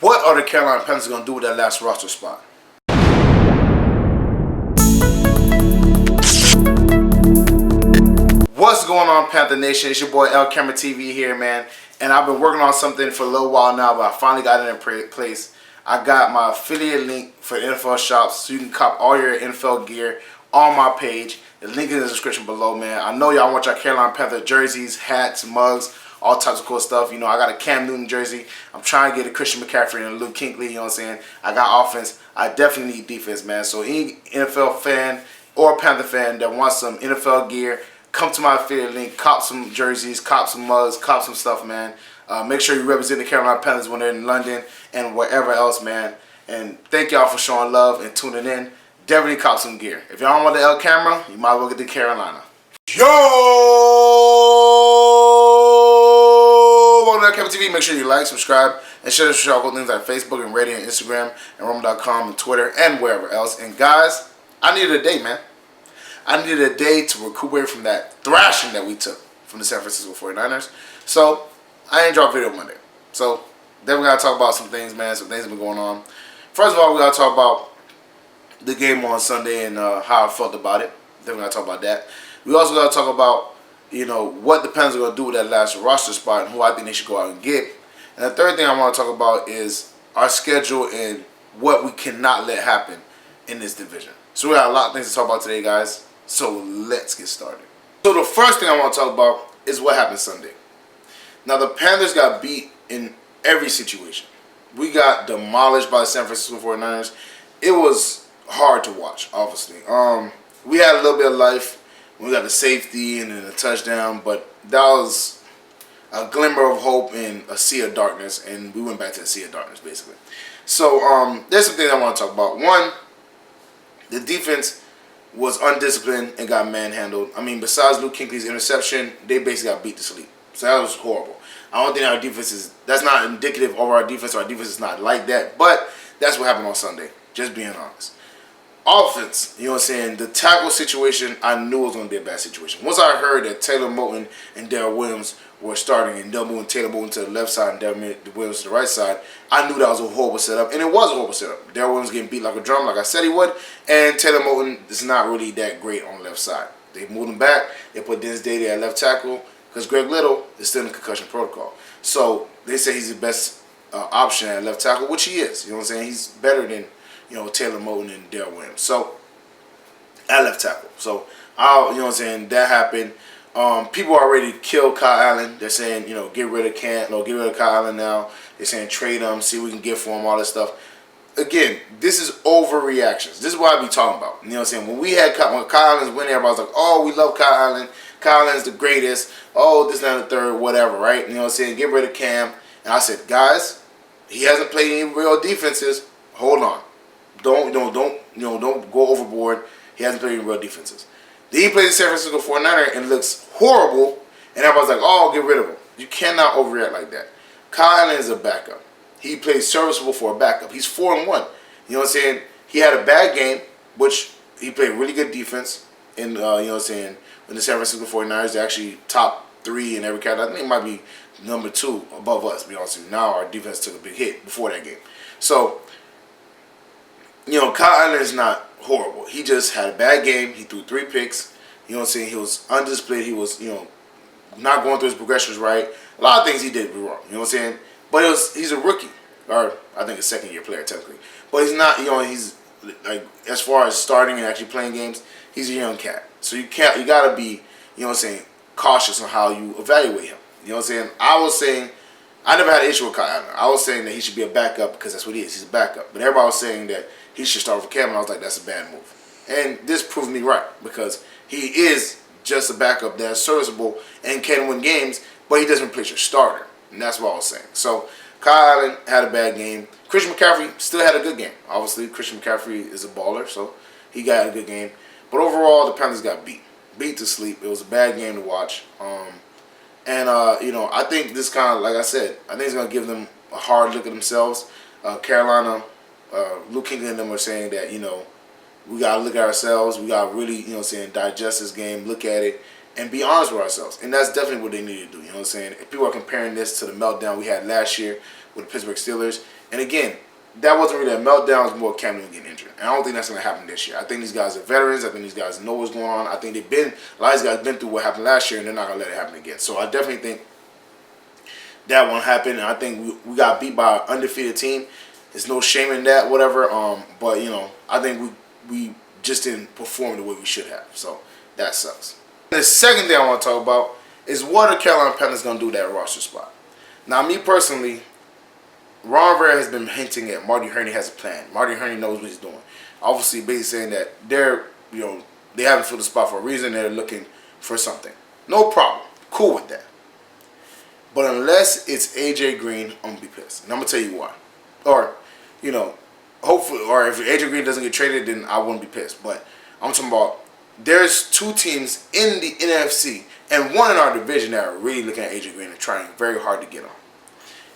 What are the Carolina Panthers going to do with that last roster spot? What's going on, Panther Nation? It's your boy LCameraTV here, man. And I've been working on something for a little while now, but I finally got it in place. I got my affiliate link for NFL shops, so you can cop all your NFL gear on my page. The link is in the description below, man. I know y'all want your Carolina Panther jerseys, hats, mugs, all types of cool stuff. You know, I got a Cam Newton jersey. I'm trying to get a Christian McCaffrey and a Luke Kuechly, you know what I'm saying? I got offense. I definitely need defense, man. So any NFL fan or Panther fan that wants some NFL gear, come to my affiliate link, cop some jerseys, cop some mugs, cop some stuff, man. Make sure you represent the Carolina Panthers when they're in London and wherever else, man. And thank y'all for showing love and tuning in. Definitely cop some gear. If y'all don't want the L camera, you might as well get the Carolina. Yo! Welcome to LCameraTV. Make sure you like, subscribe, and share this show on things like Facebook and Radio and Instagram and Rumble.com and Twitter and wherever else. And guys, I needed a day, man. I needed a day to recuperate from that thrashing that we took from the San Francisco 49ers. So, I ain't dropped video Monday. So, then we got to talk about some things, man. Some things have been going on. First of all, we got to talk about the game on Sunday and how I felt about it. Then we got to talk about that. We also got to talk about, you know, what the Panthers are going to do with that last roster spot and who I think they should go out and get. And the third thing I want to talk about is our schedule and what we cannot let happen in this division. So we got a lot of things to talk about today, guys. So let's get started. So the first thing I want to talk about is what happened Sunday. Now the Panthers got beat in every situation. We got demolished by the San Francisco 49ers. It was hard to watch, obviously. We had a little bit of life. We got the safety and then a touchdown, but that was a glimmer of hope in a sea of darkness, and we went back to the sea of darkness, basically. So there's some things I want to talk about. One, the defense was undisciplined and got manhandled. I mean, besides Luke Kuechly's interception, they basically got beat to sleep. So that was horrible. I don't think our defense is, that's not indicative of our defense. Our defense is not like that, but that's what happened on Sunday, just being honest. Offense, you know what I'm saying, the tackle situation, I knew it was going to be a bad situation. Once I heard that Taylor Moton and Darrell Williams were starting, and Taylor Moton to the left side and Darrell Williams to the right side, I knew that was a horrible setup, and it was a horrible setup. Darrell Williams getting beat like a drum, like I said he would, and Taylor Moton is not really that great on the left side. They moved him back, they put Dennis Daly at left tackle, because Greg Little is still in the concussion protocol. So they say he's the best option at left tackle, which he is. You know what I'm saying? He's better than, you know, Taylor Moton and Darrell Williams. So at left tackle. So you know what I'm saying, that happened. People already killed Kyle Allen. They're saying, you know, get rid of Kyle Allen now. They're saying trade him, see what we can get for him, all this stuff. Again, this is overreactions. This is what I be talking about. You know what I'm saying? When Kyle Allen's winning, everybody's like, oh, we love Kyle Allen. Kyle Allen's the greatest. Oh, this, that, and the third, whatever, right? You know what I'm saying? Get rid of Cam. And I said, guys, he hasn't played any real defenses. Hold on. Don't go overboard. He hasn't played any real defenses. Then he plays the San Francisco 49er and looks horrible. And everybody's like, oh, get rid of him. You cannot overreact like that. Kyle Allen is a backup. He plays serviceable for a backup. He's 4-1. You know what I'm saying? He had a bad game, which he played really good defense. And, you know what I'm saying, when the San Francisco 49ers, they're actually top 3 in every category. I think it might be number 2 above us, to be honest with you. Now our defense took a big hit before that game. So, you know, Kyle Allen is not horrible. He just had a bad game. He threw 3 picks. You know what I'm saying? He was undisciplined. He was, you know, not going through his progressions right. A lot of things he did wrong. You know what I'm saying? But he's a rookie, or I think a second-year player technically. But he's not, you know, he's like, as far as starting and actually playing games, he's a young cat. So you gotta be, you know what I'm saying, cautious on how you evaluate him. You know what I'm saying? I was saying, I never had an issue with Kyle Allen. I was saying that he should be a backup because that's what he is. He's a backup. But everybody was saying that he should start with Cam, and I was like, that's a bad move. And this proved me right because he is just a backup that's serviceable and can win games, but he doesn't replace your starter. And that's what I was saying. So Kyle Allen had a bad game. Christian McCaffrey still had a good game. Obviously, Christian McCaffrey is a baller, so he got a good game. But overall, the Panthers got beat to sleep. It was a bad game to watch. You know, I think this kind of, like I said, I think it's going to give them a hard look at themselves. Carolina, Luke Kuechly and them are saying that, you know, we got to look at ourselves. We got to really, you know what I'm saying, digest this game, look at it, and be honest with ourselves. And that's definitely what they need to do. You know what I'm saying? If people are comparing this to the meltdown we had last year with the Pittsburgh Steelers, And again, that wasn't really a meltdown. It was more Cam Newton getting injured. And I don't think that's going to happen this year. I think these guys are veterans. I think these guys know what's going on. I think a lot of these guys been through what happened last year, and they're not going to let it happen again. So I definitely think that won't happen. And I think we got beat by an undefeated team. There's no shame in that, whatever. But, you know, I think we just didn't perform the way we should have. So that sucks. The second thing I want to talk about is what are Carolina Panthers going to do with that roster spot. Now, me personally, Ron Rivera has been hinting at Marty Hurney has a plan. Marty Hurney knows what he's doing. Obviously, basically saying that they haven't filled the spot for a reason. They're looking for something. No problem. Cool with that. But unless it's AJ Green, I'm gonna be pissed. And I'm gonna tell you why. Or, you know, hopefully, or if AJ Green doesn't get traded, then I wouldn't be pissed. But I'm talking about there's two teams in the NFC and one in our division that are really looking at AJ Green and trying very hard to get him.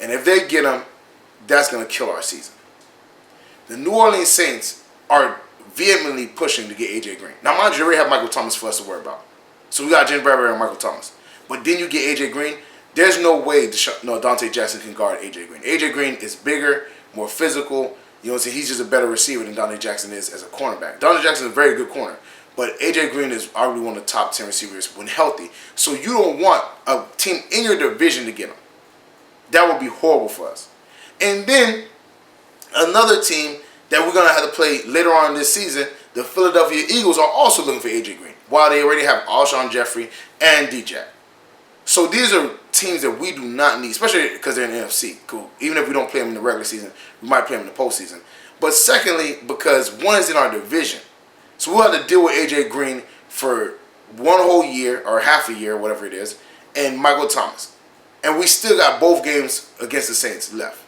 And if they get him, that's going to kill our season. The New Orleans Saints are vehemently pushing to get AJ Green. Now, mind you, they already have Michael Thomas for us to worry about. So we got Jim Bradbury and Michael Thomas. But then you get AJ Green. There's no way Dante Jackson can guard AJ Green. AJ Green is bigger, more physical. You know what I'm saying? He's just a better receiver than Dante Jackson is as a cornerback. Dante Jackson is a very good corner. But AJ Green is arguably one of the top 10 receivers when healthy. So you don't want a team in your division to get him. That would be horrible for us. And then another team that we're going to have to play later on this season, the Philadelphia Eagles, are also looking for AJ Green, while they already have Alshon Jeffrey and DJ. So these are teams that we do not need, especially because they're in the NFC. Cool. Even if we don't play them in the regular season, we might play them in the postseason. But secondly, because one is in our division. So we'll have to deal with AJ Green for one whole year or half a year, whatever it is, and Michael Thomas. And we still got both games against the Saints left.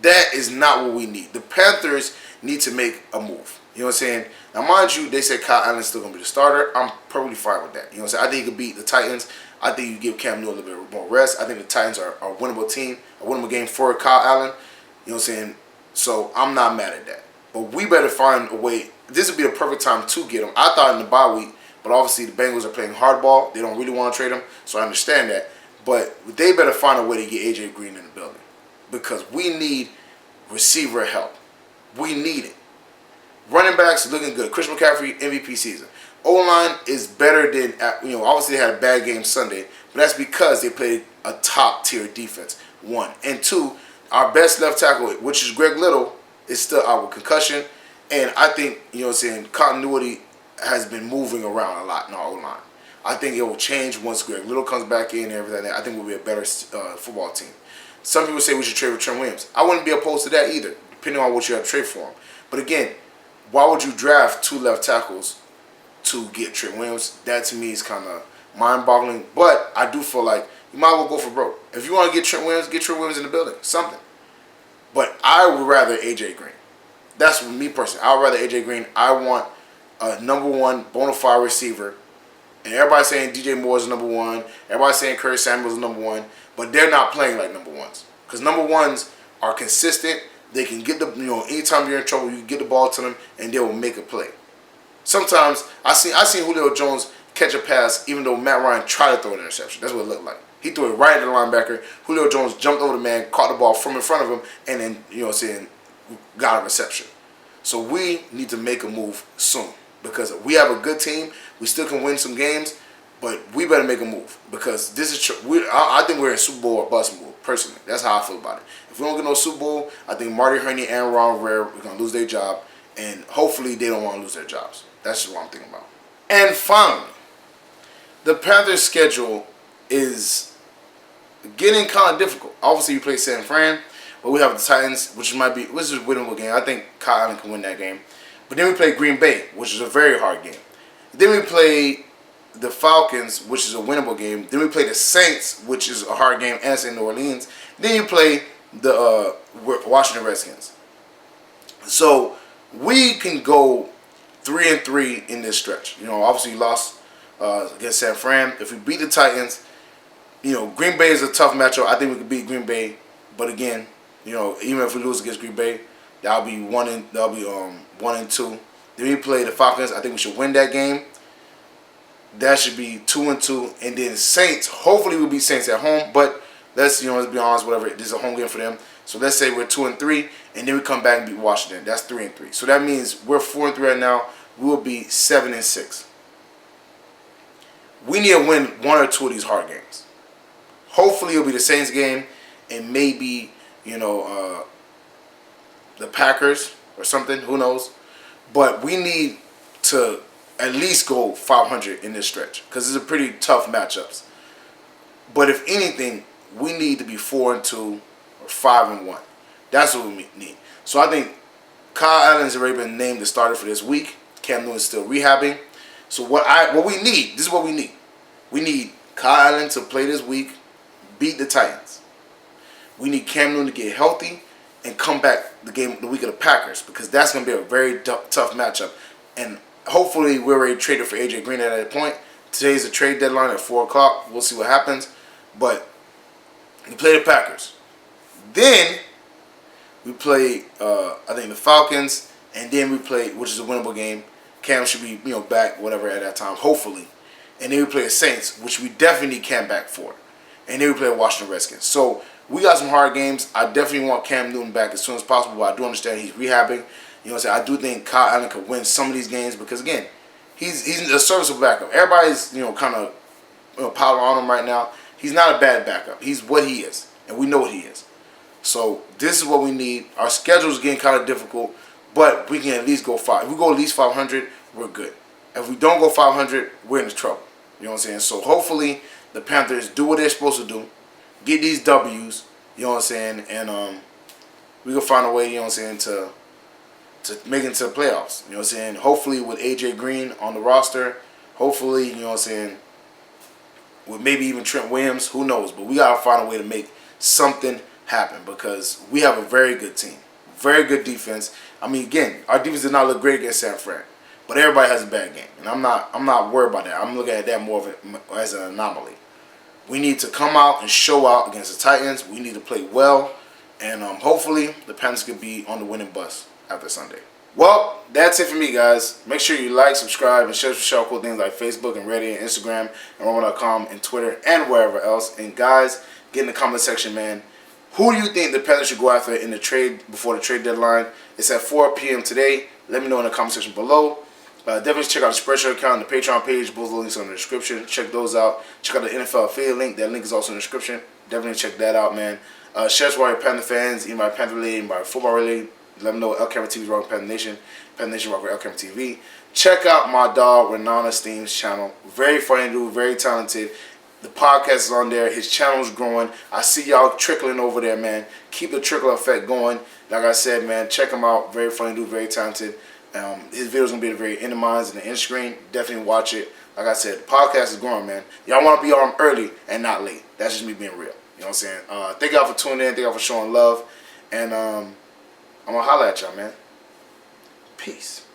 That is not what we need. The Panthers need to make a move. You know what I'm saying? Now, mind you, they said Kyle Allen's still going to be the starter. I'm perfectly fine with that. You know what I'm saying? I think he could beat the Titans. I think you give Cam Newton a little bit more rest. I think the Titans are a winnable team, a winnable game for Kyle Allen. You know what I'm saying? So I'm not mad at that. But we better find a way. This would be the perfect time to get him. I thought in the bye week, but obviously the Bengals are playing hardball. They don't really want to trade him, so I understand that. But they better find a way to get AJ Green in the building because we need receiver help. We need it. Running backs looking good. Christian McCaffrey, MVP season. O-line is better than, obviously they had a bad game Sunday, but that's because they played a top-tier defense, one. And two, our best left tackle, which is Greg Little, is still out with concussion. And I think, continuity has been moving around a lot in our O-line. I think it will change once Greg Little comes back in and everything. I think we'll be a better football team. Some people say we should trade with Trent Williams. I wouldn't be opposed to that either, depending on what you have to trade for him. But again, why would you draft two left tackles to get Trent Williams? That to me is kind of mind-boggling. But I do feel like you might as well go for broke. If you want to get Trent Williams in the building, something. But I would rather AJ Green. That's me personally. I would rather AJ Green. I want a number one bona fide receiver. And everybody's saying DJ Moore is number one. Everybody's saying Curry Samuel is number one. But they're not playing like number ones. Because number ones are consistent. They can get the, anytime you're in trouble, you can get the ball to them and they will make a play. Sometimes I seen Julio Jones catch a pass even though Matt Ryan tried to throw an interception. That's what it looked like. He threw it right at the linebacker. Julio Jones jumped over the man, caught the ball from in front of him, and then, got a reception. So we need to make a move soon. Because we have a good team. We still can win some games. But we better make a move. Because this is I think we're in Super Bowl or bust move, personally. That's how I feel about it. If we don't get no Super Bowl, I think Marty Hurney and Ron Rivera are going to lose their job. And hopefully they don't want to lose their jobs. That's just what I'm thinking about. And finally, the Panthers' schedule is getting kind of difficult. Obviously, we play San Fran, but we have the Titans, which is a winnable game. I think Kyle Allen can win that game. But then we play Green Bay, which is a very hard game. Then we play the Falcons, which is a winnable game. Then we play the Saints, which is a hard game, and it's in New Orleans. Then you play the Washington Redskins. So we can go 3-3 in this stretch. Obviously lost against San Fran. If we beat the Titans, Green Bay is a tough matchup. I think we could beat Green Bay, but again, even if we lose against Green Bay, that'll be 1-2. Then we play the Falcons. I think we should win that game. That should be 2-2, and then Saints. Hopefully, we'll beat Saints at home, but let's be honest. Whatever, this is a home game for them, So let's say we're 2-3, and then we come back and beat Washington. That's 3-3. So that means we're 4-3 right now. We will be 7-6. We need to win one or two of these hard games. Hopefully it'll be the Saints game and maybe, the Packers or something. Who knows? But we need to at least go 500 in this stretch because it's a pretty tough matchups. But if anything, we need to be 4-2 or 5-1. That's what we need. So I think Kyle Allen's already been named the starter for this week. Cam Newton's still rehabbing. So what we need, this is what we need. We need Kyle Allen to play this week, beat the Titans. We need Cam Newton to get healthy and come back the week of the Packers because that's going to be a very tough matchup. And hopefully we're already traded for AJ Green at that point. Today's the trade deadline at 4 o'clock. We'll see what happens. But we play the Packers. Then we play, I think, the Falcons. And then we play, which is a winnable game. Cam should be, back, whatever, at that time, hopefully. And then we play the Saints, which we definitely need Cam back for. And then we play the Washington Redskins. So we got some hard games. I definitely want Cam Newton back as soon as possible. But I do understand he's rehabbing. You know what I'm saying? I do think Kyle Allen could win some of these games because, again, he's a serviceable backup. Everybody's, kind of piling on him right now. He's not a bad backup. He's what he is. And we know what he is. So this is what we need. Our schedule is getting kind of difficult. But we can at least go 5. If we go at least 500, we're good. If we don't go 500, we're in trouble. You know what I'm saying? So hopefully the Panthers do what they're supposed to do. Get these W's. You know what I'm saying? And we can find a way, you know what I'm saying, to make it into the playoffs. You know what I'm saying? Hopefully with AJ Green on the roster. Hopefully, you know what I'm saying, with maybe even Trent Williams. Who knows? But we got to find a way to make something happen because we have a very good team. Very good defense. I mean, again, our defense did not look great against San Fran. But everybody has a bad game. And I'm not worried about that. I'm looking at that more as an anomaly. We need to come out and show out against the Titans. We need to play well. And hopefully the Panthers can be on the winning bus after Sunday. Well, that's it for me, guys. Make sure you like, subscribe, and share cool things like Facebook and Reddit and Instagram and Roman.com and Twitter and wherever else. And guys, get in the comment section, man. Who do you think the Panthers should go after in the trade before the trade deadline? It's at 4 p.m. today. Let me know in the comment section below. Definitely check out the Spreadshirt account and the Patreon page. Both the links are in the description. Check those out. Check out the NFL affiliate link. That link is also in the description. Definitely check that out, man. Share why your Panther fans, even my Panther related, my football related. Let them know LCameraTV is wrong with Panther Nation. Panther Nation rock with LCameraTV. Check out my dog Renana Steam's channel. Very funny dude, very talented. The podcast is on there. His channel is growing. I see y'all trickling over there, man. Keep the trickle effect going. Like I said, man, check him out. Very funny dude, very talented. His video is going to be at the very end of mine in the end screen. Definitely watch it. Like I said, the podcast is growing, man. Y'all want to be on early and not late. That's just me being real. You know what I'm saying? Thank y'all for tuning in. Thank y'all for showing love. And I'm going to holler at y'all, man. Peace.